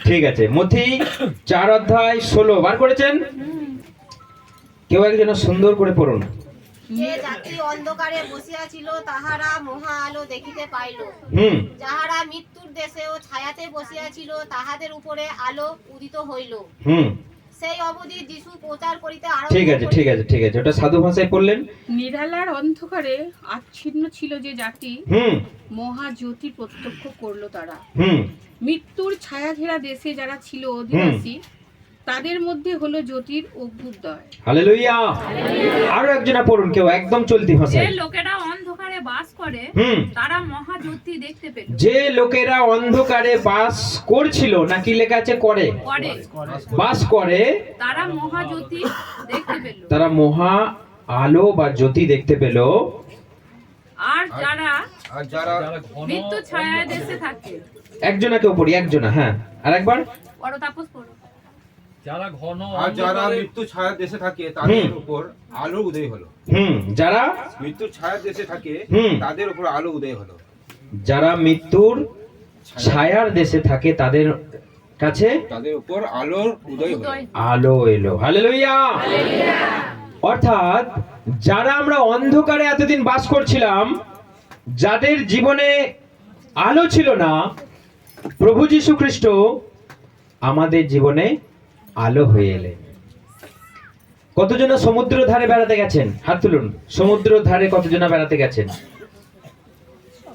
ঠিক আছে, মথি 4:16 বার করেছেন? কেউ একজন সুন্দর করে পড়ুন। যে জাতি অন্ধকারে বসিয়া ছিল তাহারা মহা আলো দেখিতে পাইল। যাহারা মৃত্যুর দেশে ও ছায়াতে বসিয়া ছিল তাহাদের উপরে আলো উদিত হইল। সেই অবধি যিশু প্রচার করিতে আরম্ভ ঠিক আছে, ঠিক আছে, ঠিক আছে, ওটা সাধু ভাষায় পড়লেন। নিরালার অন্ধকারে আচ্ছন্ন ছিল যে জাতি মহা জ্যোতি প্রত্যক্ষ করলো তারা। মৃত্যুর ছায়া ঘেরা দেশে যারা ছিল অধিবাসী তাদের মধ্যে হলো জ্যোতির অভ্যুদয়। হালেলুয়া। আরো একজনা পড়ুন, কেউ একদম চলতি ভাষায়। যে লোকেরা অন্ধকারে বাস করে তারা মহা জ্যোতি দেখতে পেল। যে লোকেরা অন্ধকারে বাস করছিল, নাকি লেখা আছে করে, বাস করে, তারা মহা জ্যোতি দেখতে পেল। তারা মহা আলো বা জ্যোতি দেখতে পেল। আর যারা মৃত্যু ছায়া দেশে থাকে, একজনা কেউ পড়ি, একজনা, হ্যাঁ, আর একবার বড় তাপস পড়ো। যারা মৃত্যু ছায়া দেশে থাকে তাদের উপর আলো উদয় হলো। যারা মৃত্যুর ছায়া দেশে থাকে তাদের উপর আলো উদয় হলো। যারা মৃত্যুর ছায়ার দেশে থাকে তাদের কাছে তাদের উপর আলোর উদয় হলো, আলো এলো। হালেলুয়া। অর্থাৎ যারা আমরা অন্ধকারে এতদিন বাস করছিলাম, যাদের জীবনে আলো ছিল না, প্রভু যীশু খ্রিস্ট আমাদের জীবনে আলো হয়ে এলেন। কতজন সমুদ্র ধারে বেড়াতে গেছেন? হাত তুলুন। সমুদ্র ধারে কতজন বেড়াতে গেছেন?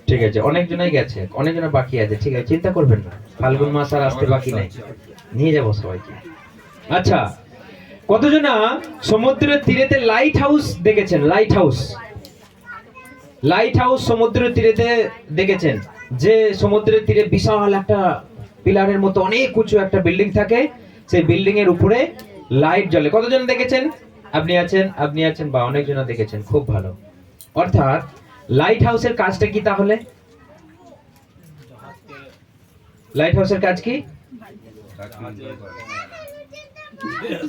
ঠিক আছে, অনেকজনাই গেছে, অনেকজনা বাকি আছে। ঠিক আছে, চিন্তা করবেন না, ফাল্গুন মাস আর আসতে বাকি নাই, নিয়ে যাবো সবাইকে। আচ্ছা, কতজনা সমুদ্রের তীরেতে লাইট হাউস দেখেছেন? লাইট হাউস, লাইট হাউস সমুদ্রের তীরেতে দেখেছেন? যে সমুদ্রের তীরে বিশাল একটা পিলারের মতো অনেক উঁচু একটা বিল্ডিং থাকে, সেই বিল্ডিং এর উপরে লাইট জ্বলে। কতজন দেখেছেন? আপনি আছেন, আপনি আছেন, বা অনেকজন দেখেছেন, খুব ভালো। অর্থাৎ লাইট হাউসের কাজটা কি তাহলে? লাইট হাউসের কাজ কি?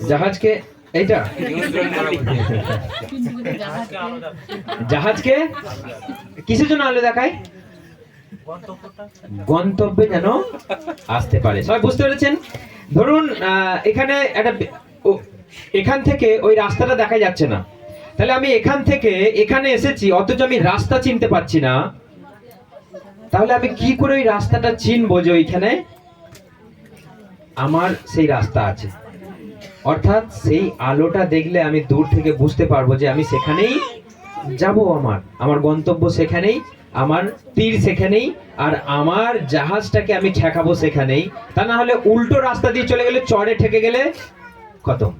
জাহাজকে, এইটা জাহাজকে কিসের জন্য আলো দেখায়? গন্তব্যে যেন আসতে পারে। সবাই বুঝতে পেরেছেন? ধরুন এখানে একটা, এখান থেকে ওই রাস্তাটা দেখা যাচ্ছে না, তাহলে আমি এখান থেকে এখানে এসেছি, অথচ আমি রাস্তা চিনতে পারছি না, তাহলে আমি কি করে ওই রাস্তাটা চিনবো যে ওইখানে আমার সেই রাস্তা আছে? অর্থাৎ সেই আলোটা দেখলে আমি দূর থেকে বুঝতে পারবো যে আমি সেখানেই যাব, আমার গন্তব্য সেখানেই, আমার তীর সেখানেই, আর আমার জাহাজটাকে আমি ঠেকাবো সেখানেই। তা না হলে উল্টো রাস্তা দিয়ে চলে গেলে, চড়ে ঠেকে গেলে খতম।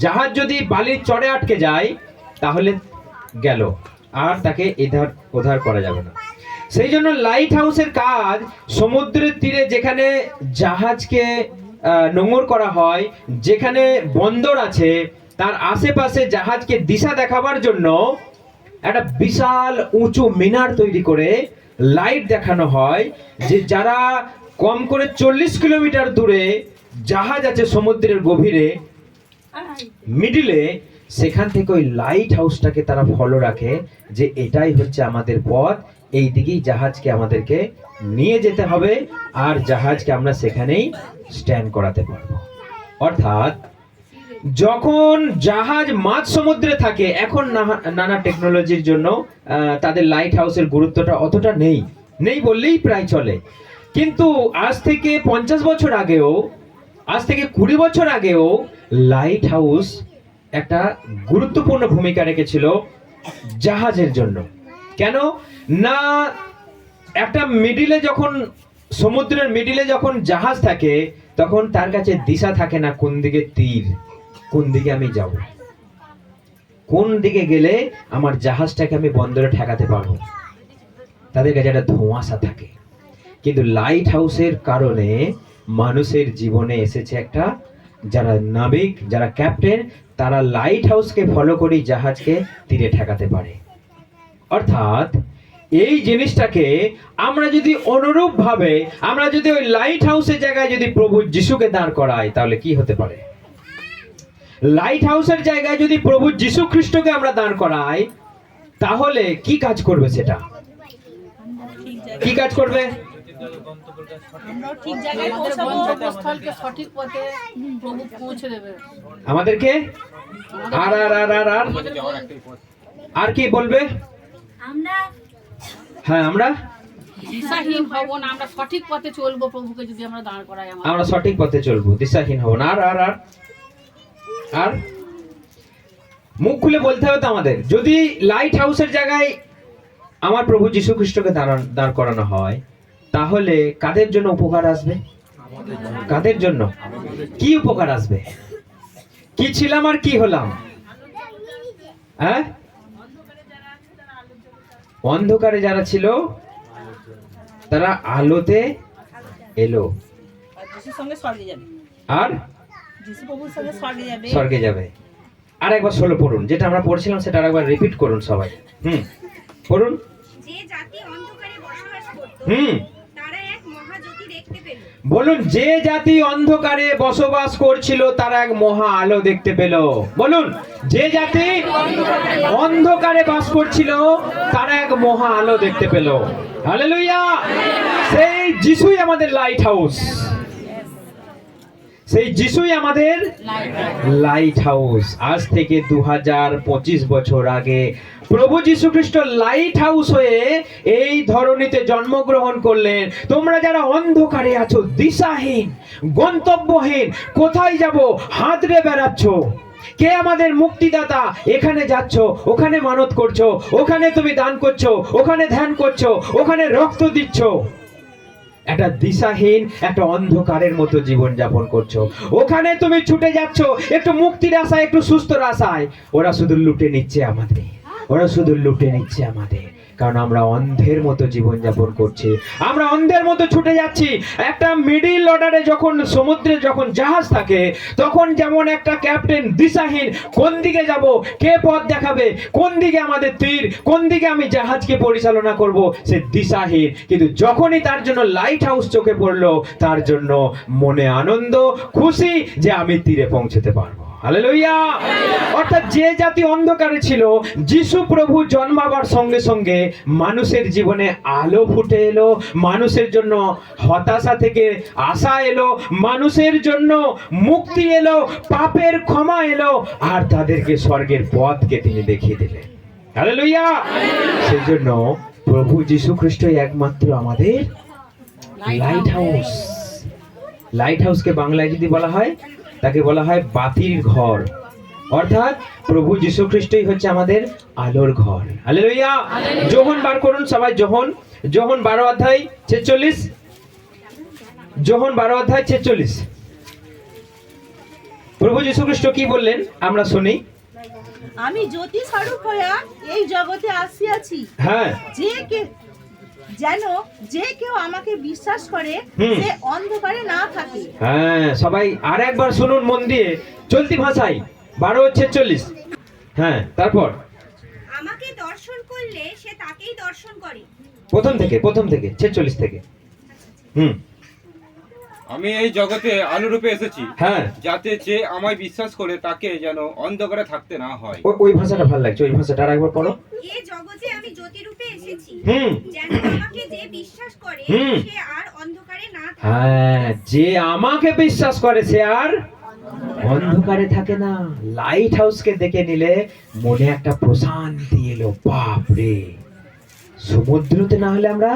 জাহাজ যদি বালির চড়ে আটকে যায় তাহলে গেল, আর তাকে এধার ওধার করা যাবে না। সেই জন্য লাইট হাউসের কাজ সমুদ্রের তীরে যেখানে জাহাজকে নোঙর করা হয়, যেখানে বন্দর আছে, তার আশেপাশে জাহাজকে দিশা দেখাবার জন্য একটা বিশাল উঁচু মিনার তৈরি করে লাইট দেখানো হয়, যে যারা কম করে 40 কিলোমিটার দূরে জাহাজ আছে সমুদ্রের গভীরে মিডিলে, সেখান থেকে ওই লাইট হাউসটাকে তারা ফলো রাখে যে এটাই হচ্ছে আমাদের পথ, এই দিকেই জাহাজকে আমাদেরকে নিয়ে যেতে হবে, আর জাহাজকে আমরা সেখানেই স্ট্যান্ড করাতে পারবো। অর্থাৎ যখন জাহাজ মাঝ সমুদ্রে থাকে, এখন নানা টেকনোলজির জন্য তাদের লাইট হাউসের গুরুত্বটা অতটা নেই বললেই প্রায় চলে। কিন্তু আজ থেকে 50 বছর আগেও, আজ থেকে 20 বছর আগেও লাইট হাউস একটা গুরুত্বপূর্ণ ভূমিকা রেখেছিল জাহাজের জন্য। কেন না, একটা মিডিলে যখন, সমুদ্রের মিডিলে যখন জাহাজ থাকে, তখন তার কাছে দিশা থাকে না কোন দিকে তীর, কোন দিকে আমি যাব, কোন দিকে গেলে আমার জাহাজটাকে আমি বন্দরে ঠেকাতে পারবো। তাদের কাছে একটা ধোঁয়াশা থাকে। কিন্তু লাইট হাউসের কারণে মানুষের জীবনে এসেছে একটা, যারা নাবিক, যারা ক্যাপ্টেন, তারা লাইট হাউসকে ফলো করে জাহাজকে তীরে ঠেকাতে পারে। অর্থাৎ এই জিনিসটাকে আমরা যদি অনুরূপ ভাবে, আমরা যদি ওই লাইট হাউসের জায়গায় যদি প্রভু যিশুকে দাঁড় করাই, তাহলে কি হতে পারে? লাইট হাউসের জায়গায় যদি প্রভু যীশু খ্রিস্টকে আমরা দাঁড় করাই, তাহলে কি কাজ করবে? সেটা কি কাজ করবে? আমাদের গন্তব্যস্থলকে সঠিক পথে প্রভু পৌঁছে দেবে। আমাদেরকে আর আর আর আর আর আর কি বলবে? হ্যাঁ, আমরা দিশাহীন হব না, আমরা সঠিক পথে চলবো প্রভুকে যদি আমরা দাঁড় করাই। আমরা সঠিক পথে চলবো, দিশাহীন হব না। আর আর আর আর মুখ খুলে বলতে হবে তো আমাদের। যদি লাইট হাউসের জায়গায় আমার প্রভু যীশু খ্রিস্টকে দাঁড় করানো হয়, তাহলে কাদের জন্য উপকার আসবে? কাদের জন্য কি উপকার আসবে? কি ছিলাম আর কি হলাম? হ্যাঁ, অন্ধকারে যারা ছিল তারা আলোতে এলো, আর স্বর্গে যাবে। আর একবার 16 পড়ুন, যেটা আমরা পড়ছিলাম সেটা আরেকবার রিপিট করুন সবাই। পড়ুন। যে জাতি অন্ধকারে বসবাস করত তারা এক মহাজ্যোতি দেখতে পেল। বলুন, যে জাতি অন্ধকারে বসবাস করছিল তারা এক মহা আলো দেখতে পেল। বলুন, যে জাতি অন্ধকারে বাস করছিল তারা এক মহা আলো দেখতে পেল। হালেলুয়া! সেই যিশুই আমাদের লাইট হাউস, সেই যিশুই আমাদের লাইট হাউস। আজ থেকে 2025 বছর আগে প্রভু যীশু খ্রিস্ট লাইট হাউস হয়ে এই ধরনীতে জন্মগ্রহণ করলেন। তোমরা যারা অন্ধকারে আছো, দিশাহীন, গন্তব্যহীন, কোথায় যাব হাতড়ে বেড়াচ্ছ, কে আমাদের মুক্তিদাতা, এখানে যাচ্ছ, ওখানে মানত করছো, ওখানে তুমি দান করছো, ওখানে ধ্যান করছো, ওখানে রক্ত দিচ্ছ, একটা দিশাহীন, একটা অন্ধকারের মতো জীবন যাপন করছো। ওখানে তুমি ছুটে যাচ্ছ একটু মুক্তির আশায়, একটু সুস্থর আশায়। ওরা শুধু লুটে নিচ্ছে আমাদের, ওরা শুধু লুটে নিচ্ছে আমাদের। কারণ আমরা অন্ধের মতো জীবন যাপন করছি, আমরা অন্ধের মতো ছুটে যাচ্ছি। একটা মিডিল অর্ডারে যখন সমুদ্রে যখন জাহাজ থাকে, তখন যেমন একটা ক্যাপ্টেন দিশাহীন, কোন দিকে যাব, কে পথ দেখাবে, কোন দিকে আমাদের তীর, কোন দিকে আমি জাহাজকে পরিচালনা করব, সে দিশাহীন। কিন্তু যখনই তার জন্য লাইট হাউস চোখে পড়লো, তার জন্য মনে আনন্দ, খুশি যে আমি তীরে পৌঁছতে পারবো। হালেলুয়া! অর্থাৎ যে জাতি অন্ধকারে ছিল, যিশু প্রভু জন্মাবার সঙ্গে সঙ্গে মানুষের জীবনে আলো ফুটে এলো, মানুষের জন্য হতাশা থেকে আশা এলো, মানুষের জন্য মুক্তি এলো, পাপের ক্ষমা এলো, আর তাদেরকে স্বর্গের পথকে তিনি দেখিয়ে দিলেন। হালেলুয়া! সেজন্য প্রভু যীশু খ্রিস্টই একমাত্র আমাদের লাইট হাউস। লাইট হাউসকে বাংলায় যদি বলা হয়, তাকে বলা হয় বাতির ঘর। অর্থাৎ প্রভু যীশু খ্রিস্টই হচ্ছে আমাদের আলোর ঘর। হালেলুয়া! যোহন বার করুন সবাই। যোহন 12 অধ্যায় 46। যোহন 12 অধ্যায় 46। প্রভু যীশু খ্রিস্ট কি বললেন আমরা শুনি। আমি জ্যোতি স্বরূপ হইয়া এই জগতে আসিয়াছি, হ্যাঁ, যে কেউ আমাকে বিশ্বাস করে সে অন্ধকারে না থাকে। হ্যাঁ, সবাই আর একবার শুনুন মন দিয়ে, চলতি ভাষায়। 12:46। হ্যাঁ, তারপর আমাকে দর্শন করলে সে তাকেই দর্শন করে। প্রথম থেকে 46 থেকে। আমি এই জগতে আলো রূপে এসেছি, হ্যাঁ, যাতে যে আমায় বিশ্বাস করে তাকে যেন অন্ধকারে থাকতে না হয়। ওই ভাষাটা ভালো লাগছে, ওই ভাষাটা আরেকবার পড়ো। এই জগতে আমি জ্যোতি রূপে এসেছি, হুম, যেন আমাকে যে বিশ্বাস করে সে আর অন্ধকারে না থাকে। হ্যাঁ, যে আমাকে বিশ্বাস করে সে আর অন্ধকারে থাকে না। লাইট হাউসকে দেখে নিলে মনে একটা প্রশান্তি এলো। বাপ রে, সমুদ্রতে না হলে আমরা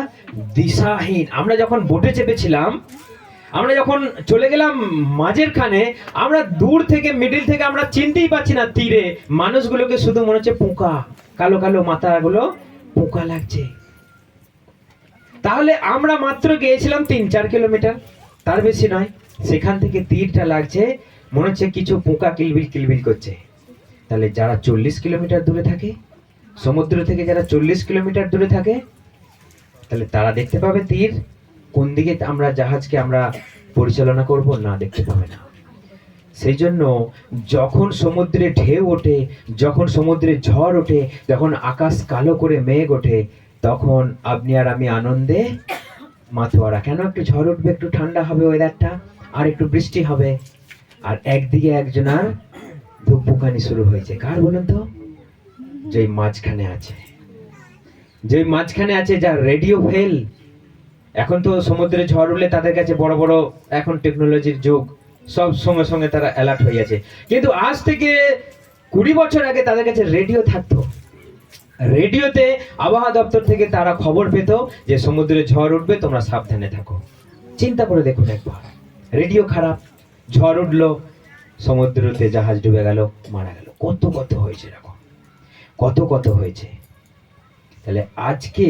দিশাহীন। আমরা যখন বোটে চেপেছিলাম, আমরা যখন চলে গেলাম মাঝের খানে, আমরা দূর থেকে, মিডিল থেকে আমরা চিনতেই পাচ্ছি না তীরে মানুষগুলোকে, শুধু মনে হচ্ছে পোকা, কালো কালো মাথাগুলো পোকা লাগছে। তাহলে আমরা মাত্র গিয়েছিলাম 3-4 কিলোমিটার, তার বেশি নয়। সেখান থেকে তীরটা লাগছে, মনে হচ্ছে কিছু পোকা কিলবিল কিলবিল করছে। তাহলে যারা 40 কিলোমিটার দূরে থাকে, সমুদ্র থেকে যারা 40 কিলোমিটার দূরে থাকে, তাহলে তারা দেখতে পাবে তীর কোন দিকে আমরা জাহাজকে আমরা পরিচালনা করব, না দেখতে পাবে না। সেই জন্য যখন সমুদ্রে ঢেউ ওঠে, যখন সমুদ্রে ঝড় ওঠে, যখন আকাশ কালো করে মেঘ ওঠে, তখন আপনি আর আমি আনন্দে মাথোয়ারা। কেন? একটু ঝড় উঠবে, একটু ঠান্ডা হবে ওয়েদারটা, আর একটু বৃষ্টি হবে। আর একদিকে একজনের ধুকপুকানি শুরু হয়েছে। কার বলুন তো? যে মাঝখানে আছে, যে মাঝখানে আছে, যার রেডিও ফেল। এখন তো সমুদ্রে ঝড় উঠলে তাদের কাছে বড় বড় এখন টেকনোলজির যুগ, সব সঙ্গে সঙ্গে তারা অ্যালার্ট হয়ে গেছে। কিন্তু আজ থেকে 20 বছর আগে তাদের কাছে রেডিও থাকতো। রেডিওতে আবহাওয়া দপ্তর থেকে তারা খবর পেত যে সমুদ্রে ঝড় উঠবে, তোমরা সাবধানে থাকো। চিন্তা করে দেখুন একবার, রেডিও খারাপ, ঝড় উঠলো, সমুদ্রতে জাহাজ ডুবে গেল, মারা গেল, কত কত হয়েছে, এরকম কত কত হয়েছে। তাহলে আজকে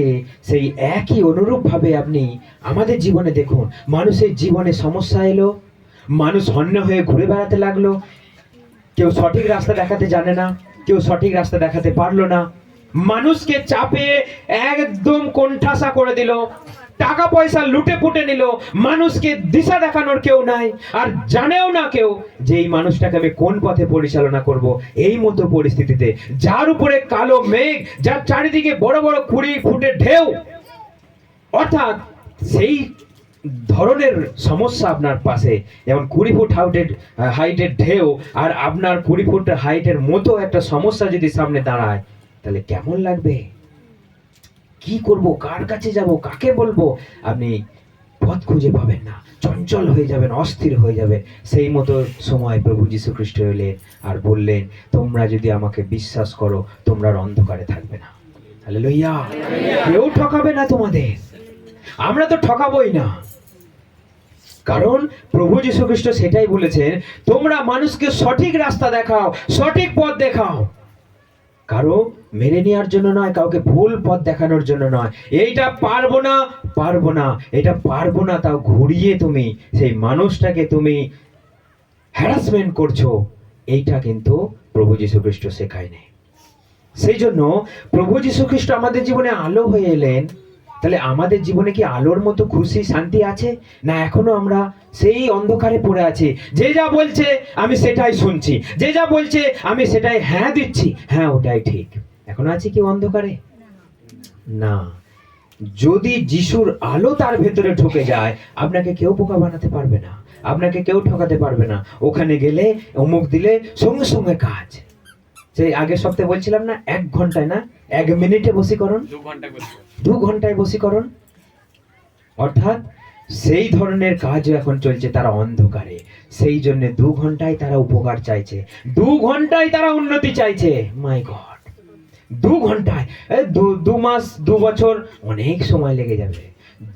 সেই একই অনুরূপ ভাবে আপনি আমাদের জীবনে দেখুন, মানুষের জীবনে সমস্যা এলো, মানুষ হন্য হয়ে ঘুরে বেড়াতে লাগলো, কেউ সঠিক রাস্তা দেখাতে জানে না, কেউ সঠিক রাস্তা দেখাতে পারলো না, মানুষকে চাপে একদম কোণঠাসা করে দিল, টাকা পয়সা লুটে পুটে নিল, মানুষকে দিশা দেখানোর কেউ নাই, আর জানেও না কেউ যে এই মানুষটাকে আমি কোন পথে পরিচালনা করব। এই মতো পরিস্থিতিতে যার উপরে কালো মেঘ, যার চারিদিকে বড় বড় 20 ফুটের ঢেউ, অর্থাৎ সেই ধরনের সমস্যা আপনার পাশে, যেমন 20 ফুট হাইটের ঢেউ আর আপনার 20 ফুট হাইটের মতো একটা সমস্যা যদি সামনে দাঁড়ায়, তাহলে কেমন লাগবে? কি করব, কার কাছে যাব, কাকে বলবো? আপনি পথ খুঁজে পাবেন না, চঞ্চল হয়ে যাবেন, অস্থির হয়ে যাবেন। সেই মতো সময় প্রভু যীশু খ্রিস্ট এলেন আর বললেন, তোমরা যদি আমাকে বিশ্বাস করো, তোমরা আর অন্ধকারে থাকবে না। হালেলুয়া! কেউ ঠকাবে না তোমাদের, আমরা তো ঠকাবই না, কারণ প্রভু যীশু খ্রিস্ট সেটাই বলেছেন, তোমরা মানুষকে সঠিক রাস্তা দেখাও, সঠিক পথ দেখাও, কারো মেনে নেওয়ার জন্য নয়, কাউকে ভুল পথ দেখানোর জন্য নয়। এইটা পারবো না, এটা পারবো না, তাও ঘুরিয়ে তুমি সেই মানুষটাকে তুমি হ্যারাসমেন্ট করছো, এইটা কিন্তু প্রভু যীশু খ্রিস্ট শেখায়নি। সেই জন্য প্রভু যীশু খ্রিস্ট আমাদের জীবনে আলো হয়ে এলেন। তাহলে আমাদের জীবনে কি আলোর মতো খুশি শান্তি আছে, না এখনো আমরা সেই অন্ধকারে পড়ে আছি? যে যা বলছে আমি সেটাই শুনছি, যে যা বলছে আমি সেটাই হ্যাঁ দিচ্ছি, হ্যাঁ ওটাই ঠিক। এখনো আছি কি অন্ধকারে? না। যদি যিশুর আলো তার ভেতরে ঢুকে যায়, আপনাকে কেউ বোকা বানাতে পারবে না, আপনাকে কেউ ঠকাতে পারবে না। ওখানে গেলে অমুক দিলে সঙ্গে সঙ্গে কাজ। সেই আগের সপ্তাহে বলছিলাম না, 1 ঘন্টায় না 1 মিনিটে বশীকরণ, 2 ঘন্টায় বশীকরণ। অর্থাৎ সেই ধরনের কাজও এখন চলছে তারা অন্ধকারে। সেই জন্য 2 ঘন্টায় তারা উপকার চাইছে, 2 ঘন্টায় তারা উন্নতি চাইছে। মাই গড, 2 ঘন্টায়, 2 মাস 2 বছর অনেক সময় লেগে যাবে।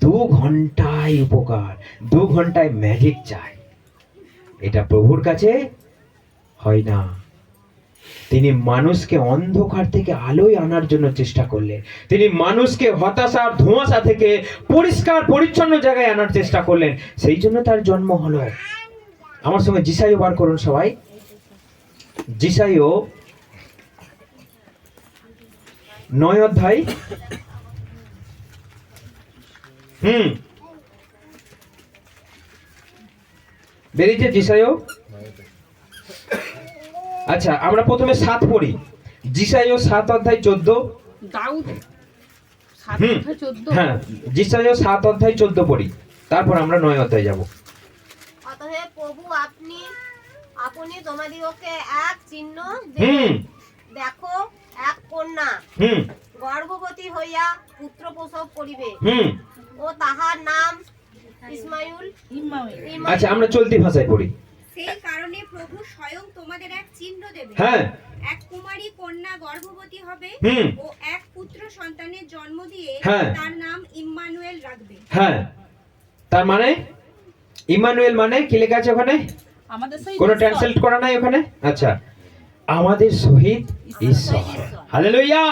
2 ঘন্টায় উপকার, 2 ঘন্টায় ম্যাজিক চাই, এটা প্রভুর কাছে হয় না। তিনি মানুষকে অন্ধকার থেকে আলোয় আনার জন্য চেষ্টা করলেন। তিনি মানুষকে হতাশার ধোঁয়াশা থেকে পরিষ্কার পরিচ্ছন্ন জায়গায় আনার চেষ্টা করলেন। সেই জন্য তার জন্ম হলো। আমার সঙ্গে যিশাইও বার করুন সবাই। যিশাইও 9 অধ্যায়, বেরিয়েছে যিশাইও। আচ্ছা, আমরা প্রথমে 7 পড়ি। যিশাইও 7 অধ্যায় 14। দাউদ 7 অধ্যায় 14। হ্যাঁ, যিশাইও 7 অধ্যায় 14 পড়ি, তারপর আমরা 9 অধ্যায় যাব। অতএব প্রভু আপনি তোমাদিগকে এক চিহ্ন দেবেন। দেখো, এক কন্যা গর্ভবতী হইয়া পুত্র প্রসব করিবে, ও তাহার নাম ইসমাইল। আচ্ছা, আমরা চলতি ভাষায় পড়ি। সেই কারণে প্রভু স্বয়ং তোমাদের এক চিহ্ন দেবে। হ্যাঁ, এক কুমারী কন্যা গর্ভবতী হবে ও এক পুত্র সন্তানের জন্ম দিয়ে তার নাম ইম্মানুয়েল রাখবে। হ্যাঁ, তার মানে ইম্মানুয়েল মানে কি লেখা আছে ওখানে? আমাদের সহিত কোনো ট্রান্সলেট করা নাই ওখানে। আচ্ছা, আমাদের সহিত ঈশ্বর। হালেলুয়া!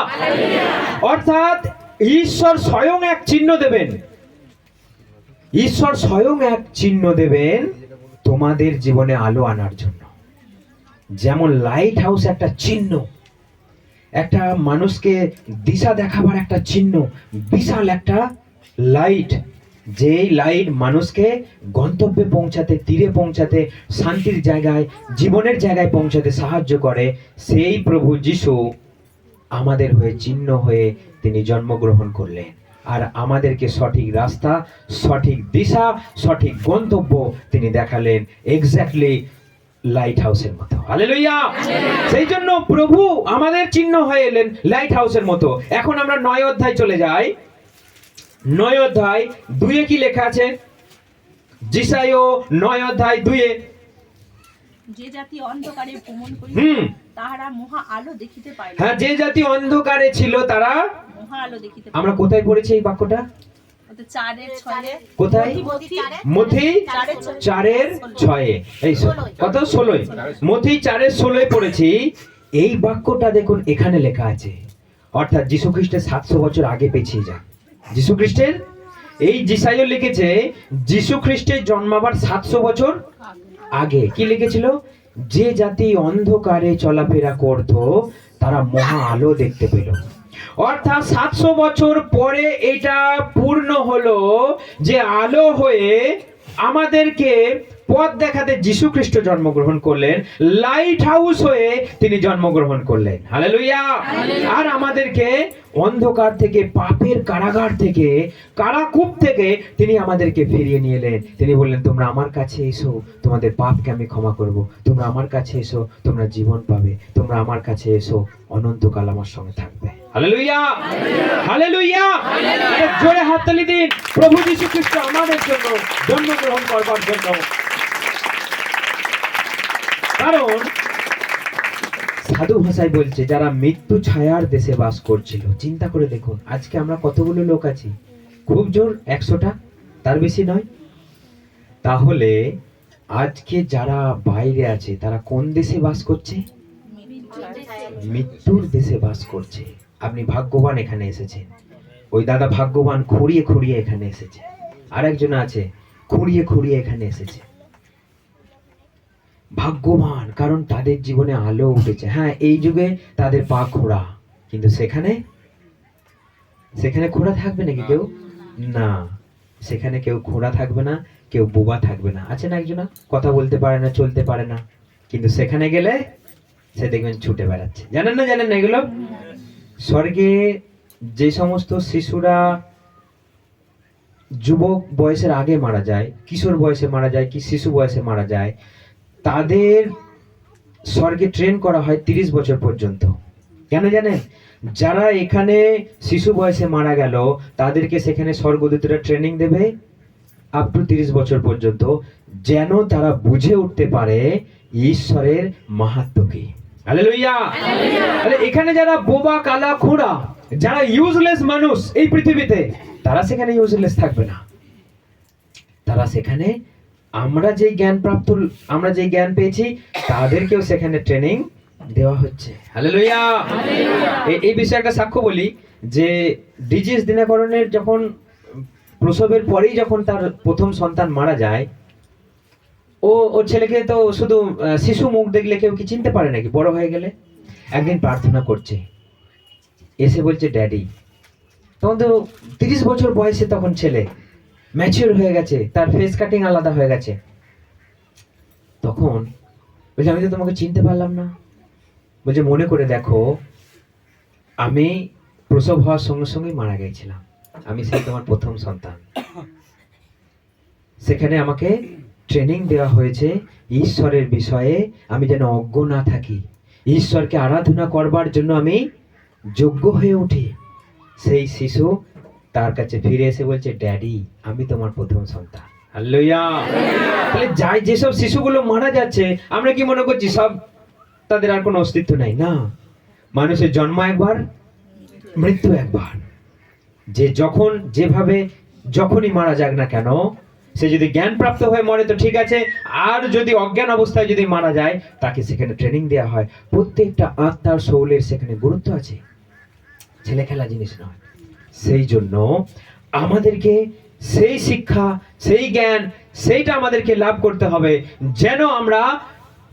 অর্থাৎ ঈশ্বর স্বয়ং এক চিহ্ন দেবেন। ঈশ্বর স্বয়ং এক চিহ্ন দেবেন তোমাদের জীবনে আলো আনার জন্য। যেমন লাইট হাউস একটা চিহ্ন, একটা মানুষকে দিশা দেখাবার একটা চিহ্ন, বিশাল একটা লাইট, যেই লাইট মানুষকে গন্তব্যে পৌঁছাতে, তীরে পৌঁছাতে, শান্তির জায়গায়, জীবনের জায়গায় পৌঁছাতে সাহায্য করে। সেই প্রভু যিশু আমাদের হয়ে চিহ্ন হয়ে তিনি জন্মগ্রহণ করলেন, আর আমাদেরকে সঠিক রাস্তা, সঠিক দিশা, সঠিক গন্তব্য তিনি দেখালেন, এক্স্যাক্টলি লাইট হাউসের মতো। হালেলুয়া! সেই জন্য প্রভু আমাদের চিহ্ন হয়ে এলেন লাইট হাউসের মতো। এখন আমরা 9 অধ্যায় চলে যাই। 9:2 কি লেখা আছে? যিশাইও 9:2। যে জাতি অন্ধকারে ভ্রমণ করি তাহারা মহা আলো দেখিতে পাইল। হ্যাঁ, যে জাতি অন্ধকারে ছিল তারা মহা আলো দেখিতে পাইল। আমরা কোথায় পড়েছি এই বাক্যটা? 4:6 কোথায়? মথি 4:6। এই কত? 16। মথি 4:16 পড়েছি। এই বাক্যটা দেখুন এখানে লেখা আছে, অর্থাৎ যীশু খ্রিস্টের 700 বছর আগে পেছিয়ে যান। যীশু খ্রিস্টের এই যিশাইও লিখেছে যীশু খ্রিস্টের জন্মাবার 700 বছর আগে। কি লিখেছিল? যে জাতি অন্ধকারে চলাফেরা করত তারা মহা আলো দেখতে পেল। অর্থাৎ 700 বছর পরে এটা পূর্ণ হলো যে আলো হয়ে আমাদেরকে পথ দেখাতে যীশু খ্রিস্ট জন্মগ্রহণ করলেন, লাইট হাউস হয়ে তিনি জন্মগ্রহণ করলেন। হালেলুয়া। আর আমাদেরকে অন্ধকার থেকে, পাপের কারাগার থেকে, কারাকূপ থেকে তিনি আমাদেরকে ফিরিয়ে নিয়ে এলেন। তিনি বললেন, তোমরা আমার কাছে এসো, তোমাদের পাপকে আমি ক্ষমা করব। তোমরা আমার কাছে এসো, তোমরা জীবন পাবে। তোমরা আমার কাছে এসো, অনন্তকাল আমার সঙ্গে থাকবে। Hallelujah, hallelujah. জোরে হাততালি দিন প্রভু যীশু খ্রিস্ট আমাদের জন্য জন্মগ্রহণ করবার জন্য। কারণ সাধু ভাষায় বলছে যারা মৃত্যু ছায়ার দেশে বাস করছিল। চিন্তা করে দেখুন আজকে আমরা কতগুলো লোক আছি? খুব জোর 100টা, তার বেশি নয়। তাহলে আজকে যারা বাইরে আছে তারা কোন দেশে বাস করছে? মৃত্যুর দেশে বাস করছে। আপনি ভাগ্যবান এখানে এসেছেন। ওই দাদা ভাগ্যবান, খুঁড়িয়ে খুঁড়িয়ে এখানে এসেছে। আরেকজন আছে খুঁড়িয়ে খুঁড়িয়ে এখানে এসেছে। ভাগ্যবান, কারণ তাদের জীবনে আলো উঠেছে। হ্যাঁ, এই যুগে তাদের পা খোঁড়া, কিন্তু সেখানে খোঁড়া থাকবে নাকি কেউ? না, সেখানে কেউ খোঁড়া থাকবে না, কেউ বোবা থাকবে না। আছে না একজনা কথা বলতে পারে না, চলতে পারে না, কিন্তু সেখানে গেলে সে দেখবেন ছুটে বেড়াচ্ছে। জানেন না এগুলো? স্বর্গে যে সমস্ত শিশুরা যুবক বয়সের আগে মারা যায়, কিশোর বয়সে মারা যায়, কি শিশু বয়সে মারা যায়, তাদের স্বর্গে ট্রেন করা হয় 30 বছর পর্যন্ত। কেন জানেন? যারা এখানে শিশু বয়সে মারা গেল তাদেরকে সেখানে স্বর্গদূতরা ট্রেনিং দেবে আপ টু 30 বছর পর্যন্ত, যেন তারা বুঝে উঠতে পারে ঈশ্বরের মাহাত্ম্য কি। হালেলুয়া। তাহলে এখানে যারা বোবা, কালা, খোঁড়া, যারা ইউজলেস মানুষ এই পৃথিবীতে, তারা সেখানে ইউজলেস থাকবে না। তারা সেখানে আমরা যে জ্ঞান পেয়েছি তাদেরকেও সেখানে ট্রেনিং দেওয়া হচ্ছে। হালেলুয়া। এই বিষয়ে একটা সাক্ষ্য বলি যে ডিজিএস দিনাকরণের যখন প্রসবের পরেই যখন তার প্রথম সন্তান মারা যায়, ওর ছেলেকে তো শুধু শিশু মুখ দেখলে কেউ কি চিনতে পারে নাকি বড় হয়ে গেলে? একদিন প্রার্থনা করছে, এসে বলছে ড্যাডি। তখন তো 30 বছর বয়সে তখন ছেলে ম্যাচিউর হয়ে গেছে, তার ফেস কাটিং আলাদা হয়ে গেছে। তখন বলছে আমি তো তোমাকে চিনতে পারলাম না। বলছে মনে করে দেখো, আমি প্রসব হওয়ার সঙ্গে সঙ্গে মারা গেছিলাম, আমি সেই তোমার প্রথম সন্তান। সেখানে আমাকে ট্রেনিং দেওয়া হয়েছে ঈশ্বরের বিষয়ে, আমি যেন অজ্ঞ না থাকি, ঈশ্বরকে আরাধনা করবার জন্য আমি যোগ্য হয়ে উঠি। সেই শিশু তার কাছে ফিরে এসে বলছে ড্যাডি আমি তোমার প্রথম সন্তান। হালেলুয়া। তাহলে যেসব শিশুগুলো মারা যাচ্ছে আমরা কি মনে করছি সব তাদের আর কোনো অস্তিত্ব নাই? না, মানুষের জন্ম একবার, মৃত্যু একবার। যে যখনই মারা যাক না কেন, সে যদি জ্ঞান প্রাপ্ত হয়ে মরে তো ঠিক আছে, আর যদি অজ্ঞান অবস্থায় যদি মারা যায় তাকে সেখানে ট্রেনিং দেওয়া হয়। প্রত্যেকটা আত্মার শৌলের সেখানে গুরুত্ব আছে, ছেলে খেলা জিনিস নয়। সেই জন্য আমাদেরকে সেই শিক্ষা, সেই জ্ঞান, সেইটা আমাদেরকে লাভ করতে হবে যেন আমরা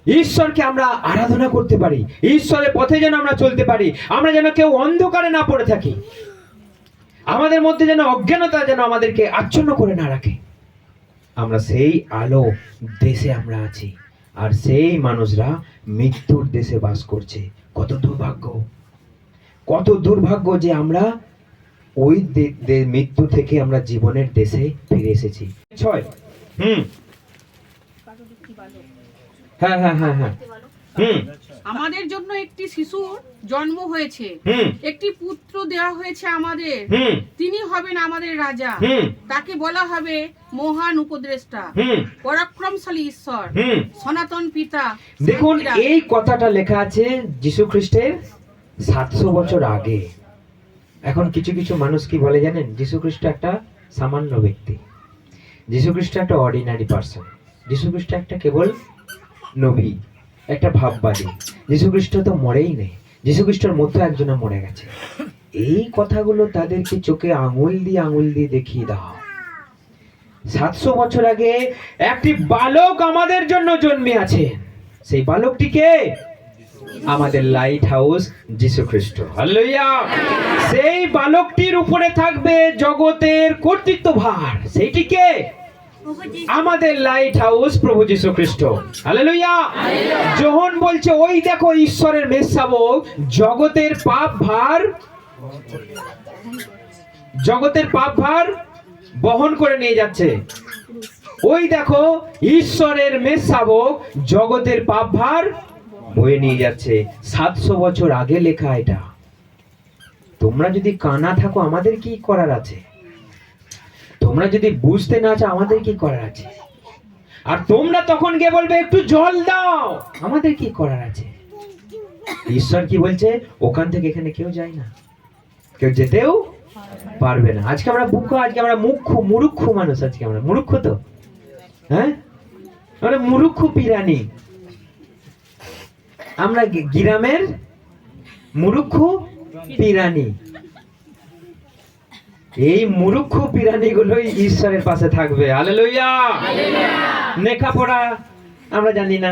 ঈশ্বরকে আমরা আরাধনা করতে পারি, ঈশ্বরের পথে যেন আমরা চলতে পারি, আমরা যেন কেউ অন্ধকারে না পড়ে থাকি, আমাদের মধ্যে যেন অজ্ঞানতা যেন আমাদেরকে আচ্ছন্ন করে না রাখে। আমরা সেই আলো দেশে আমরা আছি, আর সেই মানুষরা মৃত্যুর দেশে বাস করছে। কত দুর্ভাগ্য যে আমরা ওই মৃত্যু থেকে আমরা জীবনের দেশে ফিরে এসেছি। 6 হ্যাঁ হুম আমাদের জন্য একটি শিশুর জন্ম হয়েছে, হুম একটি পুত্র দেওয়া হয়েছে আমাদের, হুম তিনি হবেন আমাদের রাজা, হুম তাকে বলা হবে মহান উপদেষ্টা, হুম পরাক্রমশালী ঈশ্বর, হুম সনাতন পিতা। দেখুন শান্তিরাজ। এই কথাটা লেখা আছে যীশু খ্রিস্টের 700 বছর আগে। এখন কিছু কিছু মানুষ কি বলে জানেন, যীশু খ্রিস্ট একটা সামান্য ব্যক্তি, যীশু খ্রিস্ট একটা অর্ডিনারি পার্সন, যীশু খ্রিস্ট একটা কেবল নবী, একটা ভাববাদী, যীশু খ্রিস্ট তো মরেই নেই, যীশু খ্রিস্টের মতো একজনে মরে গেছে। এই কথাগুলো তাদেরকে চোখে আঙুল দিয়ে দেখিয়ে দাও। 700 বছর আগে একটি বালক আমাদের জন্য জন্মে আছে, সেই বালকটি কে? আমাদের লাইট হাউস যীশু খ্রিস্ট। হালেলুয়া। সেই বালকটির উপরে থাকবে জগতের কর্তৃত্ব ভার, সেইটি কে? আমাদের লাইট হাউস প্রভু যীশু খ্রিস্ট। হালেলুয়া। যোহন বলছে ওই দেখো ঈশ্বরের মেষশাবক জগতের পাপ ভার বহন করে নিয়ে যাচ্ছে। ওই দেখো ঈশ্বরের মেষশাবক জগতের পাপ ভার বয়ে নিয়ে যাচ্ছে। 700 বছর আগে লেখা এটা। তোমরা যদি কানা থাকো আমাদের কি করার আছে? তোমরা যদি বুঝতে না চাও আমাদের কি করার আছে? আর তোমরা তখন গিয়ে বলবে একটু জল দাও, আমাদের কি করার আছে? ঈশ্বর কি বলছে, ওখান থেকে এখানে কেউ যায় না, কেউ যেতেও পারবে না। আজকে আমরা আজকে আমরা মুরুক্ষ মানুষ, আজকে আমরা মুরুক্ষ তো, হ্যাঁ আমরা মুরুক্ষ পিরানি, আমরা গ্রামের মুরুক্ষ পিরানি। এই মুরুক্ষ পিরানি গুলোই ঈশ্বরের পাশে থাকবে। হালেলুয়া। লেখাপড়া আমরা জানি না,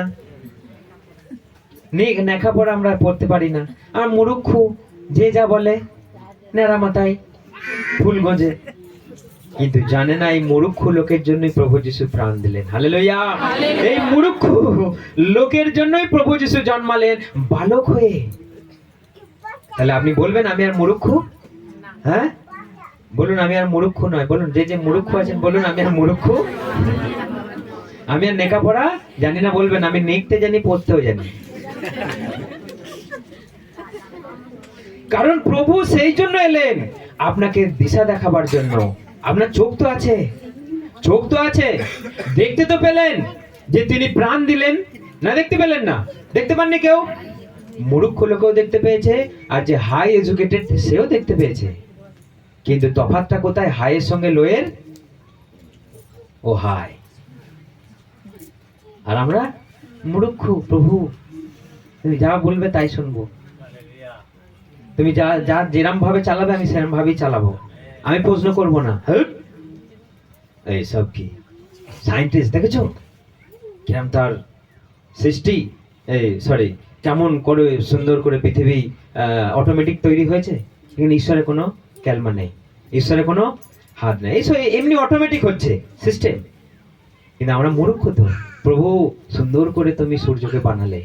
লেখাপড়া আমরা পড়তে পারি না, আর মুরুক্ষ যে যা বলে নেড়া মাথায় ফুল গজে, কিন্তু জানে না এই মুরুক্ষ লোকের জন্যই প্রভু যিশু প্রাণ দিলেন। হালেলুয়া। এই মুরুক্ষ লোকের জন্যই প্রভু যিশু জন্মালেন বালক হয়ে। তাহলে আপনি বলবেন আমি আর মুরুক্ষ? হ্যাঁ বলুন আমি আর মুরুক্ষ নয়। বলুন যে মুরুক্ষ আছেন বলুন আমি আর মুরুক্ষ, আমি আর লেখাপড়া জানি না বলবেন, আমি লিখতে জানি পড়তেও জানি। কারণ প্রভু সেই জন্য এলেন আপনাকে দিশা দেখাবার জন্য। আপনার চোখ তো আছে, দেখতে তো পেলেন যে তিনি প্রাণ দিলেন না? দেখতে পেলেন না? দেখতে পাননি কেউ? মূর্খ লোকেও দেখতে পেয়েছে, আর যে হাই এডুকেটেড সেও দেখতে পেয়েছে। কিন্তু তফাৎটা কোথায়? হাইয়ের সঙ্গে লোয়ের। ও হাই, আর আমরা মূর্খ। প্রভু তুমি যা বলবে তাই শুনবো, তুমি যা যেরম ভাবে চালাবে আমি সেরম ভাবেই চালাবো, আমি প্রশ্ন করবো না। এই সব কি সায়েন্টিস্ট দেখেছো কিরম তার সৃষ্টি, কেমন করে সুন্দর করে পৃথিবী অটোমেটিক তৈরি হয়েছে। এখানে ঈশ্বরের কোনো ক্যালমা নেই, ঈশ্বরের কোনো হাত নেই, এইসব এমনি অটোমেটিক হচ্ছে সিস্টেম। কিন্তু আমরা মূর্খ তো। প্রভু সুন্দর করে তুমি সূর্যকে বানালে,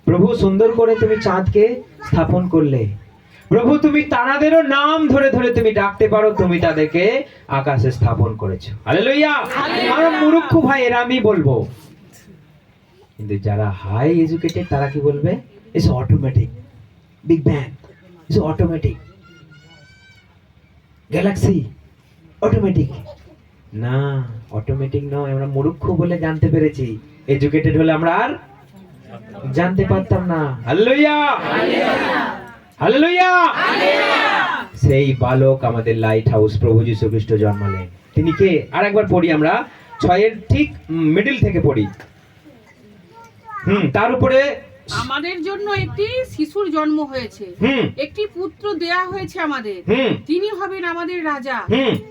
প্রভু সুন্দর করে তুমি চাঁদকে স্থাপন করলে, প্রভু তুমি তারাদেরও নাম ধরে ধরে তুমি ডাকতে পারো, তুমি তাদেরকে আকাশে স্থাপন করেছো। হালেলুয়া। আমরা মূর্খ ভাই, এরা আমি বলবো। কিন্তু যারা হাই এডুকেটেড তারা কি বলবে? It's automatic, big bang it's automatic, Galaxy automatic. না, অটোমেটিক নয়। আমরা মূর্খ বলে জানতে পেরেছি, এডুকেটেড হলে আমরা আর জানতে পারতাম না। Hallelujah, hallelujah. সেই বালক আমাদের লাইট হাউস প্রভু যীশু খ্রিস্ট জন্মালেন। তিনি কে? আরেকবার পড়ি আমরা 6 ঠিক মিডল থেকে পড়ি। তার উপরে আমাদের জন্য একটি শিশুর জন্ম হয়েছে, একটি পুত্র দেয়া হয়েছে আমাদের, তিনি হবেন আমাদের রাজা,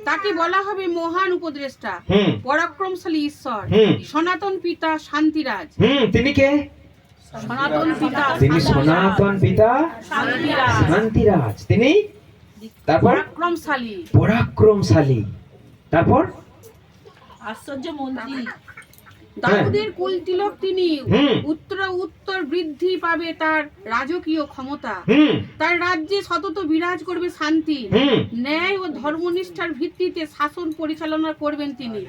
তাকে বলা হবে মহান উপদেষ্টা, পরাক্রমশালী ঈশ্বর, সনাতন পিতা, শান্তিরাজ। তিনি কে? সনাতন পিতা, তিনি সনাতন পিতা, শান্তিরাজ। তিনি তারপর পরাক্রমশালী, তারপর আশ্চর্য মন্ত্রী, দাউদের কুলতিলক তিনি। উত্তর বৃদ্ধি পাবে তার রাজকীয় ক্ষমতা, তার রাজ্যে সতত বিরাজ করবে শান্তি, ন্যায় ও ধর্মনিষ্ঠার ভিত্তিতে শাসন পরিচালনা করবেন তিনি।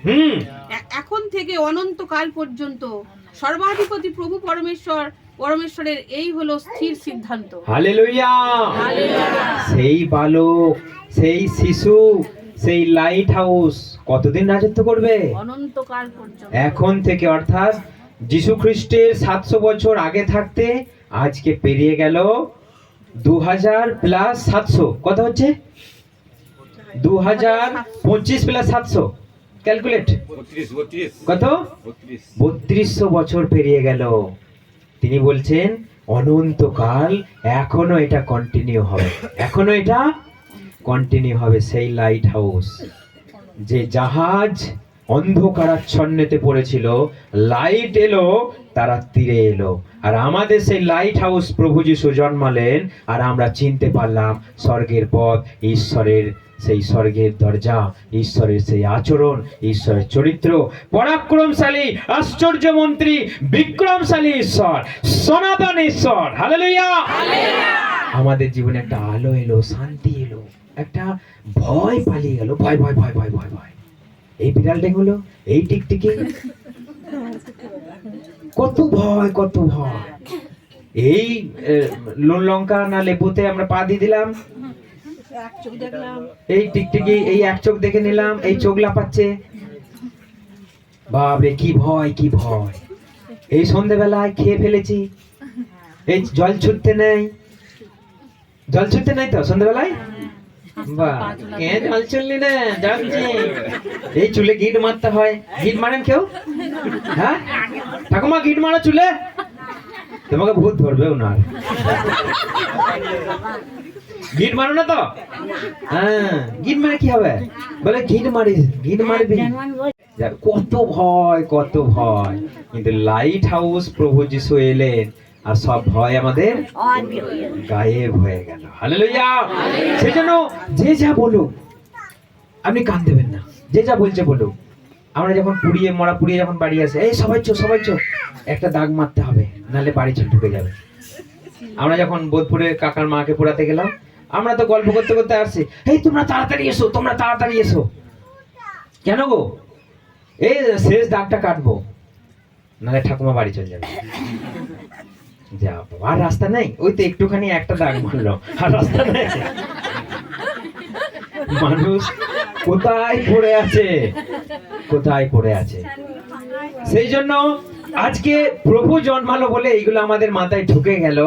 এখন থেকে অনন্তকাল পর্যন্ত সর্বাধিপতি প্রভু পরমেশ্বর পরমেশ্বরের এই হলো স্থির সিদ্ধান্ত। হালেলুয়া। সেই বালক, সেই শিশু, সেই লাইট হাউস কতদিন রাজত্ব করবে? অনন্তকাল পর্যন্ত। এখন থেকে, অর্থাৎ যীশু খ্রিস্টের 700 বছর আগে থাকতে আজকে পেরিয়ে গেল 2000 প্লাস 700, কত হচ্ছে? 2025 প্লাস 700, ক্যালকুলেট, 32 কত? 3200 বছর পেরিয়ে গেল। তিনি বলছেন অনন্তকাল এখনো এটা কন্টিনিউ হবে, এখনো এটা কন্টিনিউ হবে। সেই লাইট হাউস, যে জাহাজ অন্ধকারাচ্ছন্নেতে পড়েছিল, লাইট এলো, তারা তীরে এলো। আর আমাদের সেই লাইট হাউস প্রভু যিশু জন্মালেন, আর আমরা চিনতে পারলাম স্বর্গের পথ, ঈশ্বরের সেই স্বর্গের দরজা, ঈশ্বরের সেই আচরণ, ঈশ্বরের চরিত্র, পরাক্রমশালী, আশ্চর্য মন্ত্রী, বিক্রমশালী ঈশ্বর, সনাতন ঈশ্বর। হালেলুয়া। আমাদের জীবনে একটা আলো এলো, শান্তি এলো, একটা ভয় পালিয়ে গেল। ভয় ভয় ভয় ভয় ভয় ভয়, এই বিড়ালটা হলো, এই টিকটিকি, কত ভয়, কত ভয়। এই নুন লঙ্কা না লেবুতে আমরা পা দিয়ে দিলাম, এই টিকটিকি, এই এক চোখ দেখে নিলাম, এই চোখ লাপাচ্ছে, বাপরে কি ভয়, কি ভয়। এই সন্ধ্যেবেলায় খেয়ে ফেলেছি, এই জল ছুটতে নেই, জল ছুটতে নাই তো সন্ধ্যেবেলায়? বাহ, কে জল ছুটলি না? যাচ্ছি। এই চুলে গিট মারতে হয়। গিট মারেন কেউ? হ্যাঁ ঠাকুমা, গিট মারো চুলে, তোমাকে ভূত ধরবেও না। গিট মারো না তো? হ্যাঁ, গিট মারে কি হবে? বলে গিট মারিস, গিট মারবি। কত ভয়, কত ভয়। কিন্তু লাইট হাউস প্রভু যিশু এলেন, আর সব ভয় আমাদের গায়েব হয়ে গেল। হালেলুয়া। সেজন্য যে যা বলুক আপনি কান দেবেন না, যে যা বলছে বলুক। আমরা যখন পুড়িয়ে, মরা পুড়িয়ে যখন বাড়ি আসে, এই সবাই চো, সবাই চো, একটা দাগ মারতে হবে, নাহলে বাড়ি ঢুকে যাবে। আমরা যখন বোধপুরে কাকার মাকে পোড়াতে গেলাম, আমরা তো গল্প করতে করতে আসছি, এই তোমরা তাড়াতাড়ি এসো, তোমরা তাড়াতাড়ি এসো। কেন গো? এই শেষ দাগটা কাটবো, নাহলে ঠাকুমা বাড়ি চলে যাবে। যা বাবা, আর রাস্তা নেই, ওই তো একটুখানি একটা দাগ মারলো, আর রাস্তা নেই। মানুষ কোথায় পড়ে আছে, কোথায় পড়ে আছে। সেই জন্য আজকে প্রভু জন্মালো বলে এইগুলো আমাদের মাথায় ঢুকে গেল,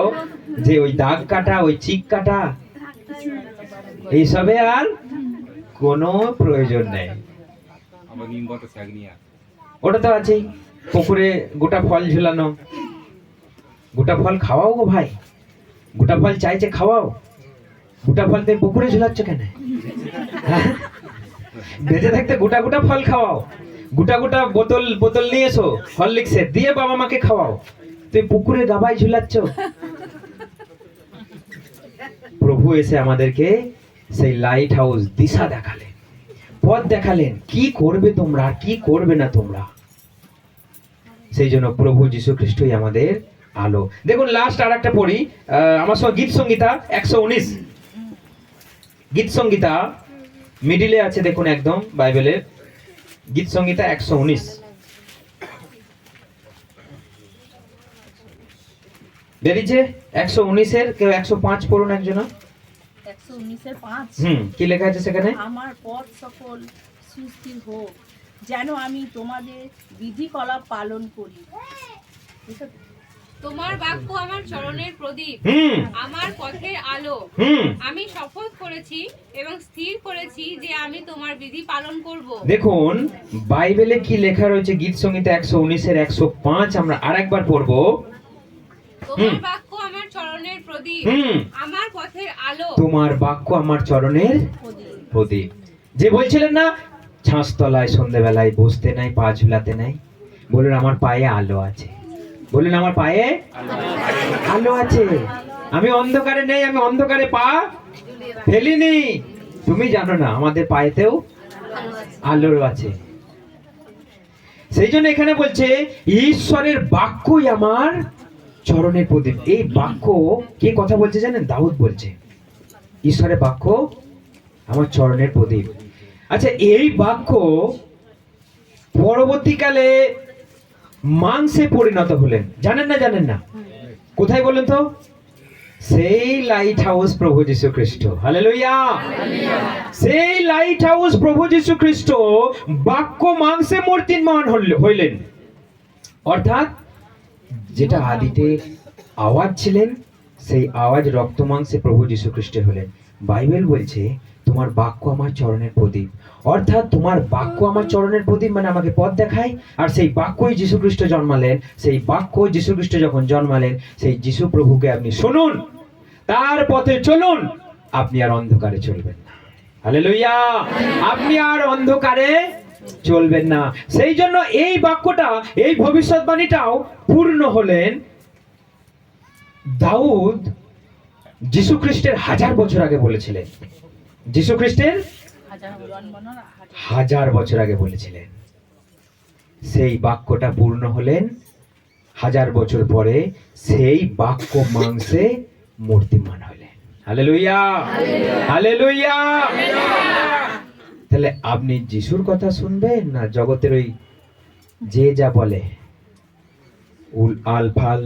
যে ওই দাগ কাটা, ওই চিক কাটা, এইসবে আর কোনো প্রয়োজন নেই। ওটা তো আছেই, পুকুরে গোটা ফল ঝুলানো। গোটা ফল খাওয়াও গো ভাই, গোটা ফল চাইছে খাওয়াও। গোটা ফল তুমি পুকুরে ঝুলাচ্ছ কেন? বেঁচে থাকতে গোটা গোটা ফল খাওয়াও, গোটা গোটা বোতল নিয়ে এসো, হরলিক্সের দিয়ে বাবা মাকে খাওয়াও। তুমি পুকুরে গাবাই ঝুলাচ্ছ। প্রভু এসে আমাদেরকে সেই লাইট হাউস দিশা দেখালেন, পথ দেখালেন, কি করবে তোমরা, কি করবে না তোমরা। সেই জন্য প্রভু যীশু খ্রিস্টই আমাদের আলো। দেখুন লাস্ট আর একটা পড়ি, আমার সঙ্গে গীত সংগীতা 119, গীত সংগীতা মিডিলে আছে, দেখুন একদম বাইবেলের গীত সংগীতা 119। বেরিয়েছে 119-এর, কেউ 105 পড়ুন একজন। 119-5 কি লেখা আছে সেখানে? আমার পথ সকল সুস্থির হোক, যেন আমি তোমাদের বিধিকলাপ পালন করি। তোমার বাক্য আমার চরণের প্রদীপ, আমার পথের আলো। আমি শপথ করেছি এবং স্থির করেছি যে আমি তোমার বিধি পালন করব। দেখুন বাইবেলে কি লেখা রয়েছে, গীত সংগীতা 119-এর 105 আমরা আরেকবার পড়বো। তোমার বাক্য আমার চরণের প্রদীপ, আমার পথের আলো। তোমার বাক্য আমার চরণের প্রদীপ। যে বলছিলেন না ছাঁচতলায় সন্ধ্যেবেলায় বসতে নাই, পা ঝুলাতে নাই, বলুন আমার পায়ে আলো আছে। বলুন আমার পায়ে আলো আছে। আমি অন্ধকারে নেই, আমি অন্ধকারে পা ফেলিনি। তুমি জানো না আমাদের পায়েতেও আলো আছে। সেই জন্য এখানে বলছে ঈশ্বরের বাক্যই আমার চরণের প্রদীপ। এই বাক্য কে কথা বলছে জানেন? দাউদ বলছে ঈশ্বরের বাক্য আমার চরণের প্রদীপ। আচ্ছা, এই বাক্য পরবর্তীকালে মাংসে পরিণত হলেন, জানেন না? জানেন না? কোথায় বলেন তো? সেই লাইট হাউস প্রভু যীশু খ্রিস্ট। হালেলুয়া। সেই লাইট হাউস প্রভু যীশু খ্রিস্ট বাক্য মাংসে মূর্তিমান হইলেন, অর্থাৎ যেটা আদিতে আওয়াজ ছিলেন সেই আওয়াজ রক্ত মাংসে প্রভু যীশু খ্রিস্টের হলেন। বাইবেল বলছে তোমার বাক্য আমার চরণের প্রদীপ, অর্থাৎ তোমার বাক্য আমার চরণের প্রদীপ মানে আমাকে পথ দেখায়। আর সেই বাক্যই যীশু খ্রিস্ট জন্মালেন। সেই বাক্য যীশু খ্রিস্ট যখন জন্মালেন, সেই যীশু প্রভুকে আপনি শুনুন, তার পথে চলুন, আপনি আর অন্ধকারে চলবেন না। হালেলুয়া। আপনি আর অন্ধকারে চলবেন না। সেই জন্য এই বাক্যটা, এই ভবিষ্যৎবাণীটাও পূর্ণ হলেন দাউদ যীশু খ্রিস্টের 1000 বছর আগে বলেছিলেন। যীশু খ্রিস্টের 1000 বছর আগে বলেছিলেন। সেই বাক্যটা পূর্ণ হলেন 1000 বছর পরে, সেই বাক্য মাংসে মূর্তিমান হলেন। Hallelujah, hallelujah. তাহলে আপনি যিশুর কথা শুনবেন না জগতের ওই যে যা বলে উল আল ফাল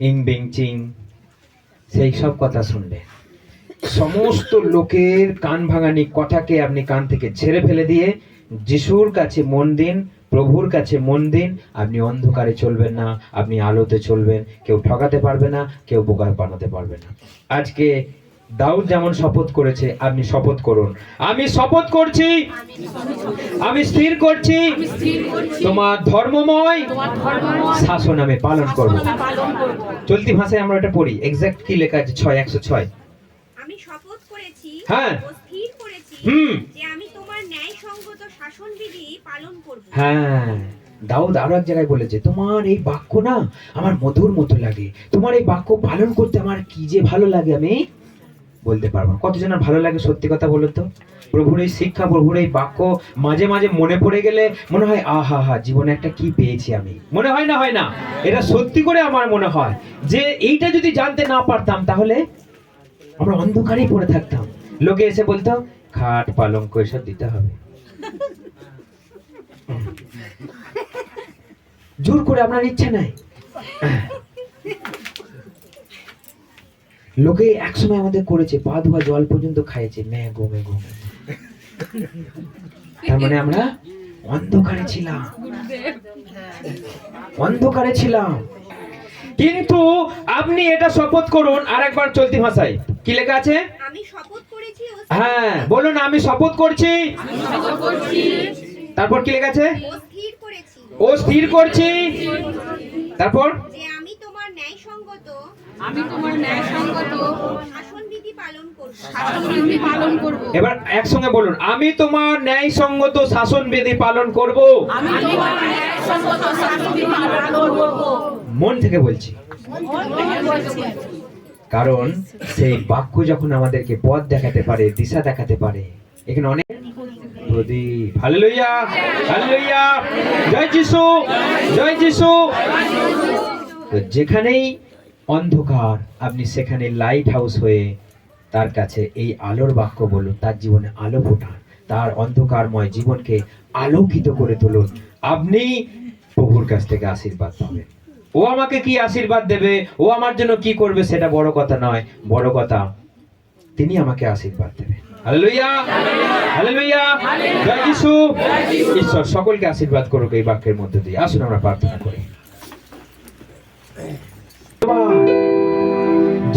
ইং বিং চিং সেই সব কথা শুনবেন? সমস্ত লোকের কান ভাঙানি কথাকে আপনি কান থেকে ছেড়ে ফেলে দিয়ে যিশুর কাছে মন দিন, প্রভুর কাছে মন দিন। আপনি অন্ধকারে চলবেন না, আপনি আলোতে চলবেন। কেউ ঠকাতে পারবে না, কেউ বোকা বানাতে পারবে না। আজকে দাউদ যেমন শপথ করেছে, আপনি শপথ করুন, আমি শপথ করছি, আমি স্থির করছি, তোমার ধর্মময় শাসন আমি পালন করব। চলতি ভাষায় আমরা এটা পড়ি, এক্সাক্ট কি লেখা আছে? 106। আমি শপথ করেছি হ্যাঁ। ও স্থির করেছি যে আমি তোমার ন্যায়সঙ্গত শাসনবিধি পালন করব। হ্যাঁ, দাউদ আরো এক জায়গায় বলেছে, তোমার এই বাক্য না আমার মধুর মতো লাগে, তোমার এই বাক্য পালন করতে আমার কি যে ভালো লাগে আমি বলতে পারবো। কতজনের ভালো লাগে সত্যি কথা বলুন তো? প্রভুর এই শিক্ষা, প্রভুর এই বাক্য মাঝে মাঝে মনে পড়ে গেলে মনে হয় আহা হা, জীবনে একটা কি পেয়েছি আমি। মনে হয় না? হয় না? এটা সত্যি করে আমার মনে হয় যে এইটা যদি জানতে না পারতাম তাহলে আমরা অন্ধকারেই পড়ে থাকতাম। লোকে এসে বলতো খাট পালঙ্ক এসব দিতে হবে, জোর করে আপনার ইচ্ছা নাই। লোকে একসময় আমাদের করেছে, পা ধোয়া জল পর্যন্ত খাইছে, মেঘো মেঘো। তার মানে আমরা অন্ধকারে ছিলাম, অন্ধকারে ছিলাম। কিন্তু আপনি এটা শপথ করুন আর একবার চলতি ভাষায় কি লেখা আছে? আমি শপথ করেছি ও হ্যাঁ বলুন, আমি শপথ করছি। তারপর কি লেখা আছে? স্থির করেছি ও স্থির করছি। তারপর যে আমি তোমার ন্যায়সঙ্গত শাসনবিধি পালন করব। এবার একসঙ্গে বলুন, আমি তোমার ন্যায়সঙ্গত শাসনবিধি পালন করব। মন থেকে বলছি, কারণ সেই বাক্য যখন আমাদেরকে পথ দেখাতে পারে, দিশা দেখাতে পারে। এখানে অনেক প্রদীপ। হালেলুয়া, হালেলুয়া, জয় যিশু, জয় যিশু। তো যেখানেই অন্ধকার, আপনি সেখানে লাইট হাউস হয়ে তার কাছে এই আলোর বাক্য বলুন, তার জীবনে আলো ফোটান, তার অন্ধকারময় জীবনকে আলোকিত করে তুলুন। আপনি প্রভুর কাছ থেকে আশীর্বাদ পাবেন। ও আমাকে কি আশীর্বাদ দেবে, ও আমার জন্য কি করবে, সেটা বড় কথা নয়। বড় কথা তিনি আমাকে আশীর্বাদ দেবেন। হালেলুয়া, হালেলুয়া, জয় যিশু। ঈশ্বর সকলকে আশীর্বাদ করুক এই বাক্যের মধ্যে দিয়ে। আসুন আমরা প্রার্থনা করি।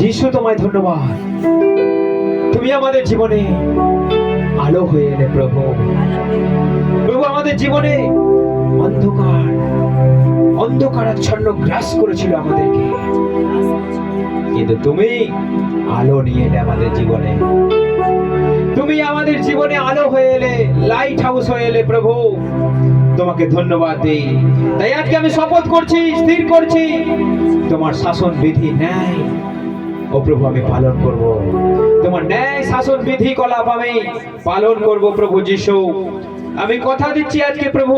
যিশু তোমায় ধন্যবাদ, তুমি আমাদের জীবনে আলো হয়ে এলে প্রভু। প্রভু আমাদের জীবনে অন্ধকার, অন্ধকারাচ্ছন্ন গ্রাস করেছিল আমাদেরকে, কিন্তু তুমি আলো নিয়ে এলে আমাদের জীবনে। তুমি আমাদের জীবনে আলো হয়ে এলে, লাইট হাউস হয়ে এলে প্রভু। তোমাকে ধন্যবাদ দিই। তাই আজকে আমি শপথ করছি, স্থির করছি, তোমার শাসন বিধি ন্যায় ও প্রভু আমি পালন করব। তোমার ন্যায় শাসন বিধি কলাপ আমি পালন করব প্রভু যিশু। আমি কথা দিচ্ছি আজকে প্রভু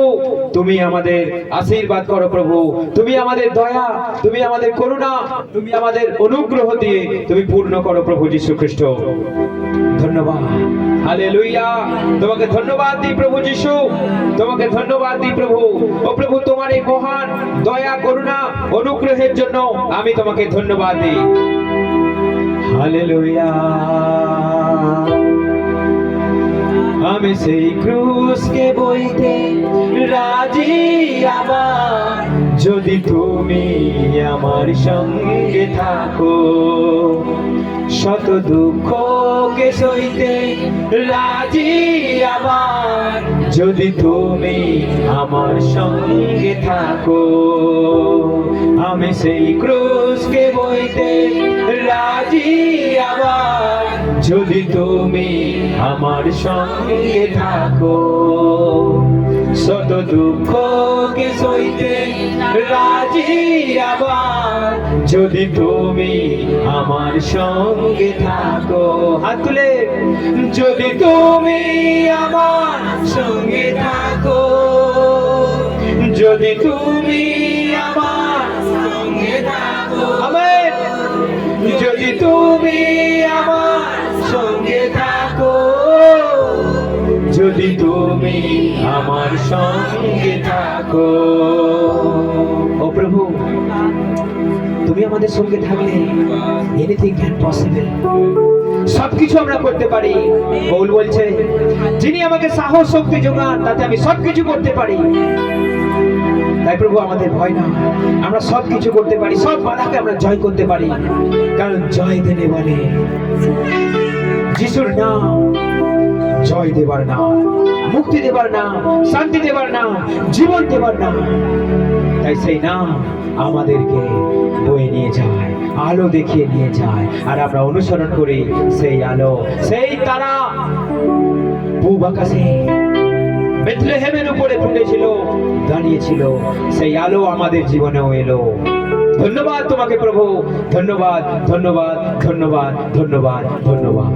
তুমি আমাদের আশীর্বাদ করো প্রভু, তুমি আমাদের দয়া, তুমি আমাদের করুণা, তুমি আমাদের অনুগ্রহ দিয়ে তুমি পূর্ণ করো প্রভু যীশু খ্রিস্ট। ধন্যবাদ, হালেলুয়া। তোমাকে ধন্যবাদ দিই প্রভু যীশু, তোমাকে ধন্যবাদ দিই প্রভু। ও প্রভু, তোমার এই মহান দয়া, করুণা, অনুগ্রহের জন্য আমি তোমাকে ধন্যবাদ দিই। হালেলুয়া। আমি সেই ক্রুশকে বইতে রাজি আবার, যদি তুমি আমার সঙ্গে থাকো। শত দুঃখকে সইতে রাজি আবার, যদি তুমি আমার সঙ্গে থাকো। আমি সেই ক্রুশকে বইতে রাজি আবার, যদি তুমি আমার সঙ্গে থাকো। শত দুঃখকে সইতে রাজি আবার, যদি তুমি আমার সঙ্গে থাকো। হাত তুলে, যদি তুমি আমার সঙ্গে থাকো, যদি তুমি আমার সঙ্গে থাকো। আমেন। যদি তুমি আমার সঙ্গে থাকো, যদি তুমি আমার সঙ্গে থাকো। ও প্রভু, তুমি আমাদের সঙ্গে থাকলে এনিথিং ক্যান পসিবল, সবকিছু আমরা করতে পারি। পৌল বলছে, যিনি আমাকে সাহস শক্তি যোগান, তাতে আমি সবকিছু করতে পারি। তাই প্রভু, আমাদের ভয় না, আমরা সবকিছু করতে পারি, সব বাধাকে আমরা জয় করতে পারি, কারণ জয় দেনে বলে যিশুর নাম জয় দেবার নাম, মুক্তি দেবার নাম, শান্তি দেবার নাম, জীবন দেবার নাম। তাই সেই নাম আমাদেরকে বয়ে নিয়ে যায়, আলো দেখিয়ে নিয়ে যায়, আর আমরা অনুসরণ করি সেই আলো। সেই তারা পূব আকাশে বেথলেহেমের উপরে ফুটেছিল, দাঁড়িয়েছিল, সেই আলো আমাদের জীবনেও এলো। ধন্যবাদ তোমাকে প্রভু, ধন্যবাদ, ধন্যবাদ, ধন্যবাদ, ধন্যবাদ, ধন্যবাদ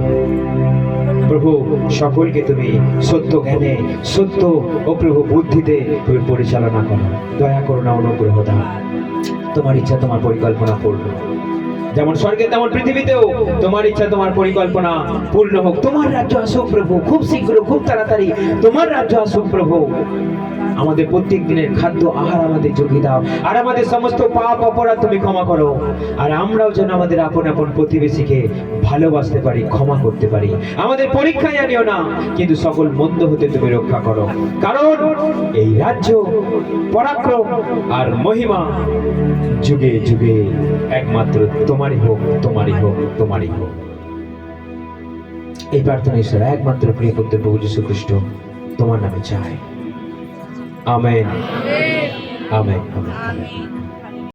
প্রভু। সকলকে তুমি সত্য জ্ঞানে, সত্য ও প্রভু বুদ্ধিতে তুমি পরিচালনা করো। দয়া করুণা, অনুগ্রহ দাও। তোমার ইচ্ছা, তোমার পরিকল্পনা পূর্ণ, যেমন স্বর্গে তেমন পৃথিবীতেও তোমার ইচ্ছা, তোমার পরিকল্পনা পূর্ণ হোক। তোমার রাজ্য আসুক প্রভু, খুব শীঘ্র, খুব তাড়াতাড়ি তোমার রাজ্য আসুক প্রভু। আমাদের প্রত্যেক দিনের খাদ্য আহার আমাদের যোগিয়ে দাও, আর আমাদের সমস্ত পাপ অপরাধ তুমি ক্ষমা করো, আর আমরাও যেন আমাদের আপন আপন প্রতিবেশীকে ভালোবাসতে পারি, ক্ষমা করতে পারি। আমাদের পরীক্ষায় আনিও না, কিন্তু সকল মন্দ হতে তুমি রক্ষা করো, কারণ এই রাজ্য, পরাক্রম আর মহিমা যুগে যুগে একমাত্র তোমারই হোক, তোমারই হোক, তোমারই হোক। এই প্রার্থনা ঈশ্বর একমাত্র প্রিয় পুত্র প্রভু যীশু খ্রিস্ট তোমার নামে চাই। Amen, amen, amen.